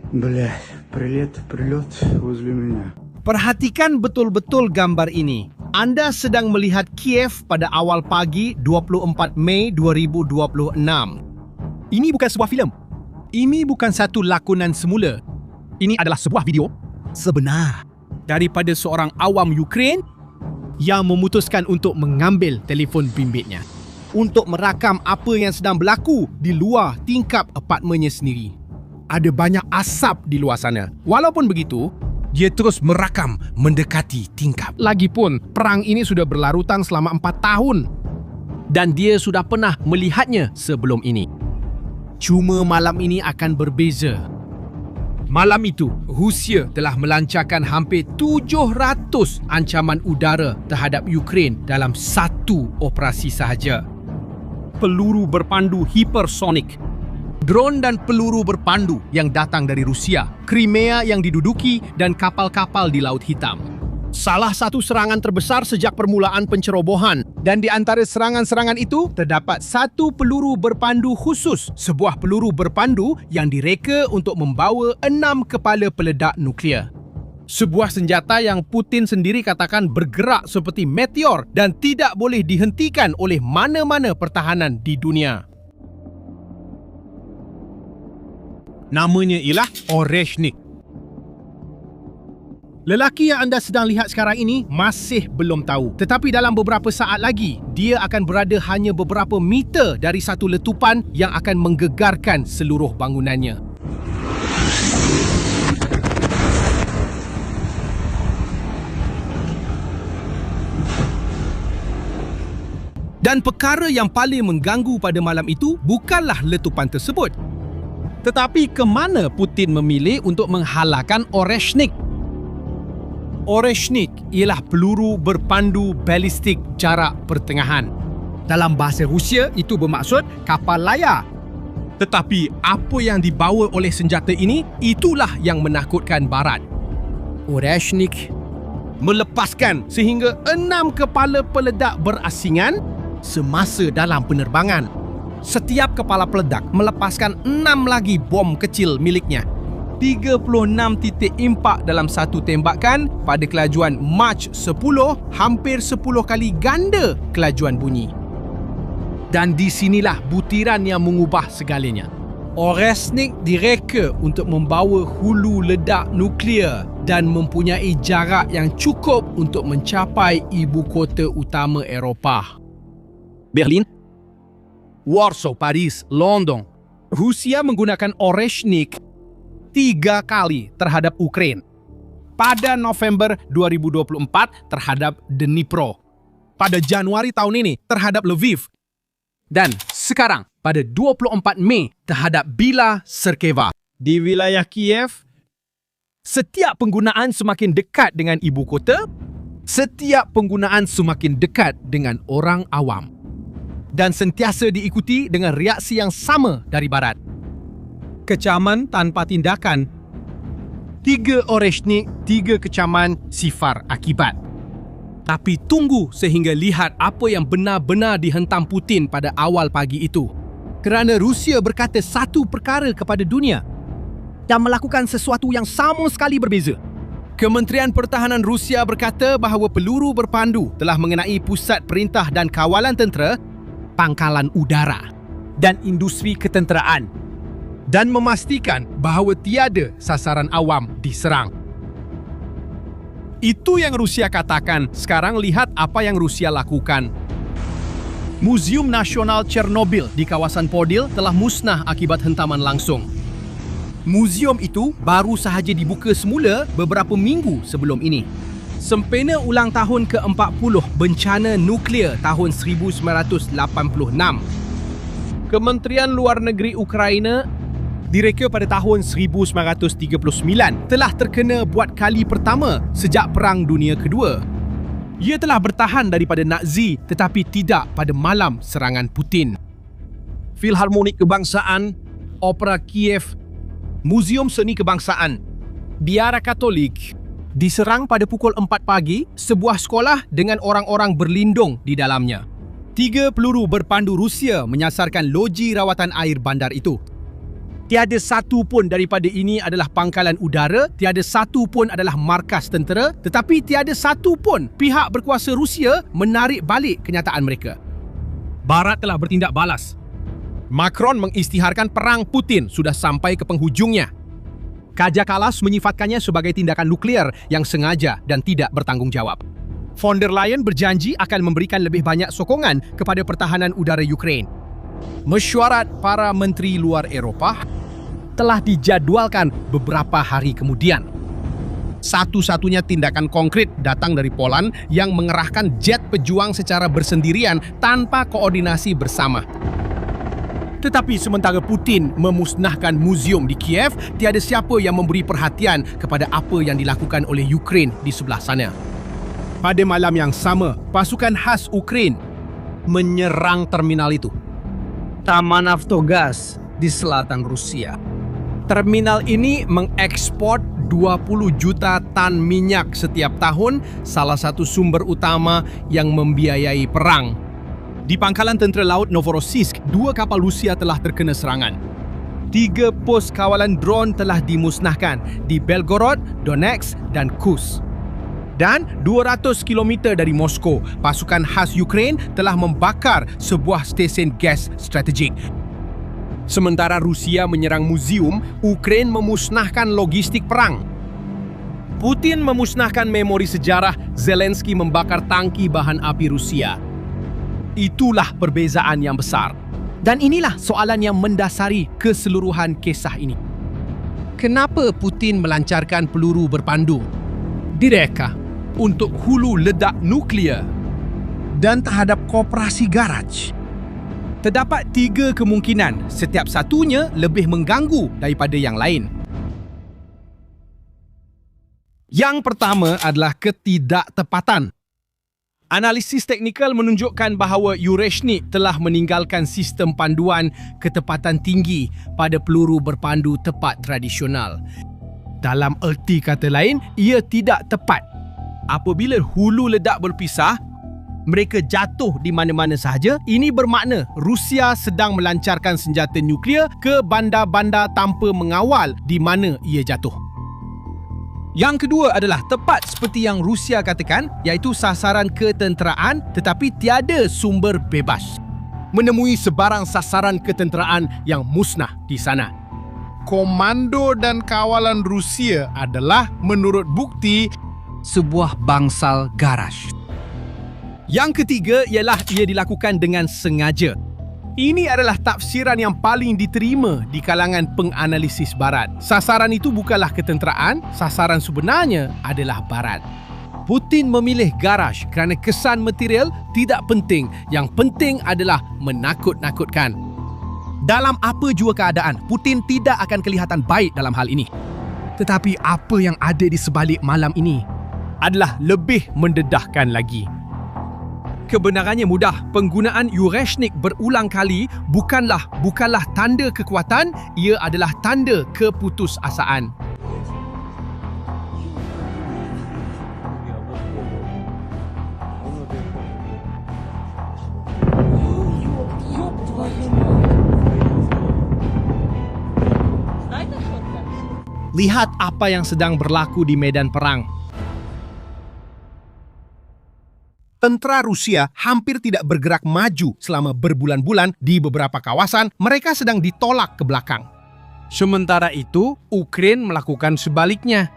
Блядь, прилет возле меня. Perhatikan betul-betul gambar ini. Anda sedang melihat Kiev pada awal pagi 24 Mei 2026. Ini bukan sebuah filem. Ini bukan satu lakonan semula. Ini adalah sebuah video sebenar daripada seorang awam Ukraine yang memutuskan untuk mengambil telefon bimbitnya Untuk merakam apa yang sedang berlaku di luar tingkap apartmennya sendiri. Ada banyak asap di luar sana. Walaupun begitu, dia terus merakam mendekati tingkap. Lagipun, perang ini sudah berlarutan selama 4 tahun. Dan dia sudah pernah melihatnya sebelum ini. Cuma malam ini akan berbeza. Malam itu, Rusia telah melancarkan hampir 700 ancaman udara terhadap Ukraine dalam satu operasi sahaja. Peluru berpandu hipersonik, drone dan peluru berpandu yang datang dari Rusia, Crimea yang diduduki dan kapal-kapal di Laut Hitam. Salah satu serangan terbesar sejak permulaan pencerobohan, dan di antara serangan-serangan itu terdapat satu peluru berpandu khusus, sebuah peluru berpandu yang direka untuk membawa 6 kepala peledak nuklear. Sebuah senjata yang Putin sendiri katakan bergerak seperti meteor dan tidak boleh dihentikan oleh mana-mana pertahanan di dunia. Namanya ialah Oreshnik. Lelaki yang anda sedang lihat sekarang ini masih belum tahu. Tetapi dalam beberapa saat lagi, dia akan berada hanya beberapa meter dari satu letupan yang akan menggegarkan seluruh bangunannya. Dan perkara yang paling mengganggu pada malam itu bukanlah letupan tersebut. Tetapi ke mana Putin memilih untuk menghalalkan Oreshnik? Oreshnik ialah peluru berpandu balistik jarak pertengahan. Dalam bahasa Rusia, itu bermaksud kapal layar. Tetapi apa yang dibawa oleh senjata ini, itulah yang menakutkan Barat. Oreshnik melepaskan sehingga 6 kepala peledak berasingan semasa dalam penerbangan. Setiap kepala peledak melepaskan 6 lagi bom kecil miliknya. 36 titik impak dalam satu tembakan pada kelajuan Mach 10, hampir 10 kali ganda kelajuan bunyi. Dan di sinilah butiran yang mengubah segalanya. Oreshnik direka untuk membawa hulu ledak nuklear dan mempunyai jarak yang cukup untuk mencapai ibu kota utama Eropah. Berlin, Warsaw, Paris, London. Rusia menggunakan Oreshnik 3 kali terhadap Ukraine. Pada November 2024 terhadap Dnipro. Pada Januari tahun ini terhadap Lviv. Dan sekarang pada 24 Mei terhadap Bila Serkeva. Di wilayah Kiev, setiap penggunaan semakin dekat dengan ibu kota, setiap penggunaan semakin dekat dengan orang awam. Dan sentiasa diikuti dengan reaksi yang sama dari Barat. kecaman tanpa tindakan. 3 Oreshnik, 3 kecaman, 0 akibat. Tapi tunggu sehingga lihat apa yang benar-benar dihentam Putin pada awal pagi itu. Kerana Rusia berkata satu perkara kepada dunia dan melakukan sesuatu yang sama sekali berbeza. Kementerian Pertahanan Rusia berkata bahawa peluru berpandu telah mengenai pusat perintah dan kawalan tentera, pangkalan udara dan industri ketenteraan, dan memastikan bahawa tiada sasaran awam diserang. Itu yang Rusia katakan. Sekarang lihat apa yang Rusia lakukan. Muzium Nasional Chernobyl di kawasan Podil telah musnah akibat hentaman langsung. Muzium itu baru sahaja dibuka semula beberapa minggu sebelum ini. Sempena ulang tahun ke-40 bencana nuklear tahun 1986. Kementerian Luar Negeri Ukraina direka pada tahun 1939 telah terkena buat kali pertama sejak Perang Dunia Kedua. Ia telah bertahan daripada Nazi tetapi tidak pada malam serangan Putin. Filharmonik Kebangsaan, Opera Kiev, Muzium Seni Kebangsaan, Biara Katolik diserang pada pukul 4 pagi, sebuah sekolah dengan orang-orang berlindung di dalamnya. 3 peluru berpandu Rusia menyasarkan loji rawatan air bandar itu. Tiada satu pun daripada ini adalah pangkalan udara, tiada satu pun adalah markas tentera, tetapi tiada satu pun pihak berkuasa Rusia menarik balik kenyataan mereka. Barat telah bertindak balas. Macron mengisytiharkan perang Putin sudah sampai ke penghujungnya. Kaja Kallas menyifatkannya sebagai tindakan nuklear yang sengaja dan tidak bertanggungjawab. Von der Leyen berjanji akan memberikan lebih banyak sokongan kepada pertahanan udara Ukraine. Mesyuarat para menteri luar Eropah telah dijadualkan beberapa hari kemudian. Satu-satunya tindakan konkret datang dari Poland yang mengerahkan jet pejuang secara bersendirian tanpa koordinasi bersama. Tetapi sementara Putin memusnahkan muzium di Kiev, tiada siapa yang memberi perhatian kepada apa yang dilakukan oleh Ukraine di sebelah sana. Pada malam yang sama, pasukan khas Ukraine menyerang terminal itu. Taman Naftogaz di selatan Rusia. Terminal ini mengekspor 20 juta tan minyak setiap tahun, salah satu sumber utama yang membiayai perang. Di pangkalan tentera laut Novorossiysk, 2 kapal Rusia telah terkena serangan. 3 pos kawalan drone telah dimusnahkan di Belgorod, Donetsk dan Kursk. Dan 200 km dari Moskow, pasukan khas Ukraine telah membakar sebuah stesen gas strategik. Sementara Rusia menyerang muzium, Ukraine memusnahkan logistik perang. Putin memusnahkan memori sejarah, Zelensky membakar tangki bahan api Rusia. Itulah perbezaan yang besar. Dan inilah soalan yang mendasari keseluruhan kisah ini. Kenapa Putin melancarkan peluru berpandu? Direka untuk hulu ledak nuklear dan terhadap koperasi garaj. Terdapat 3 kemungkinan, setiap satunya lebih mengganggu daripada yang lain. Yang pertama adalah ketidaktepatan. Analisis teknikal menunjukkan bahawa Yureshnik telah meninggalkan sistem panduan ketepatan tinggi pada peluru berpandu tepat tradisional. Dalam erti kata lain, ia tidak tepat. Apabila hulu ledak berpisah, mereka jatuh di mana-mana sahaja. Ini bermakna Rusia sedang melancarkan senjata nuklear ke bandar-bandar tanpa mengawal di mana ia jatuh. Yang kedua adalah tepat seperti yang Rusia katakan, iaitu sasaran ketenteraan tetapi tiada sumber bebas. Menemui sebarang sasaran ketenteraan yang musnah di sana. Komando dan kawalan Rusia adalah menurut bukti Sebuah bangsal garaj. Yang ketiga ialah ia dilakukan dengan sengaja. Ini adalah tafsiran yang paling diterima di kalangan penganalisis Barat. Sasaran itu bukanlah ketenteraan, sasaran sebenarnya adalah Barat. Putin memilih garaj kerana kesan material tidak penting. Yang penting adalah menakut-nakutkan. Dalam apa jua keadaan, Putin tidak akan kelihatan baik dalam hal ini. Tetapi apa yang ada di sebalik malam ini adalah lebih mendedahkan lagi. Kebenarannya mudah, penggunaan Yureshnik berulang kali bukanlah tanda kekuatan, ia adalah tanda keputusasaan. Lihat apa yang sedang berlaku di medan perang. Tentera Rusia hampir tidak bergerak maju selama berbulan-bulan di beberapa kawasan. Mereka sedang ditolak ke belakang. Sementara itu, Ukraine melakukan sebaliknya.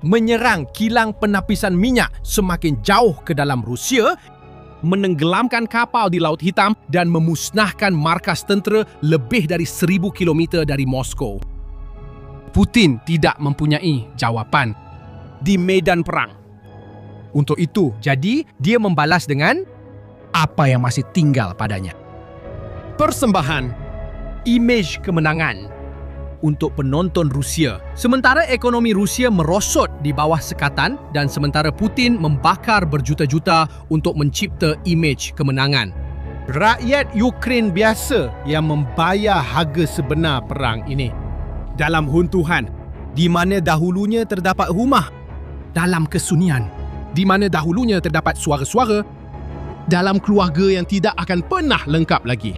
Menyerang kilang penapisan minyak semakin jauh ke dalam Rusia, menenggelamkan kapal di Laut Hitam dan memusnahkan markas tentera lebih dari 1,000 km dari Moskow. Putin tidak mempunyai jawapan di medan perang. Untuk itu, jadi dia membalas dengan apa yang masih tinggal padanya. Persembahan, imej kemenangan untuk penonton Rusia. Sementara ekonomi Rusia merosot di bawah sekatan dan sementara Putin membakar berjuta-juta untuk mencipta imej kemenangan. Rakyat Ukraine biasa yang membayar harga sebenar perang ini. Dalam huntuhan, di mana dahulunya terdapat rumah. Dalam kesunyian, di mana dahulunya terdapat suara-suara. Dalam keluarga yang tidak akan pernah lengkap lagi.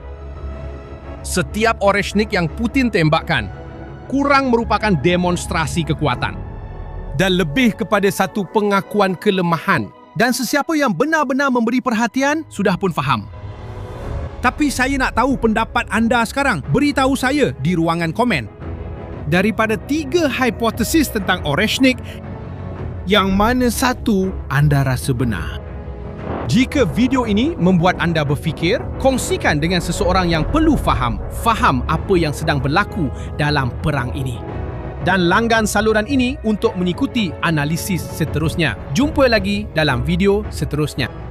Setiap Oreshnik yang Putin tembakkan kurang merupakan demonstrasi kekuatan dan lebih kepada satu pengakuan kelemahan. Dan sesiapa yang benar-benar memberi perhatian sudah pun faham. Tapi saya nak tahu pendapat anda sekarang. Beritahu saya di ruangan komen. Daripada 3 hipotesis tentang Oreshnik, yang mana satu anda rasa benar? Jika video ini membuat anda berfikir, kongsikan dengan seseorang yang perlu faham apa yang sedang berlaku dalam perang ini. Dan langgan saluran ini untuk mengikuti analisis seterusnya. Jumpa lagi dalam video seterusnya.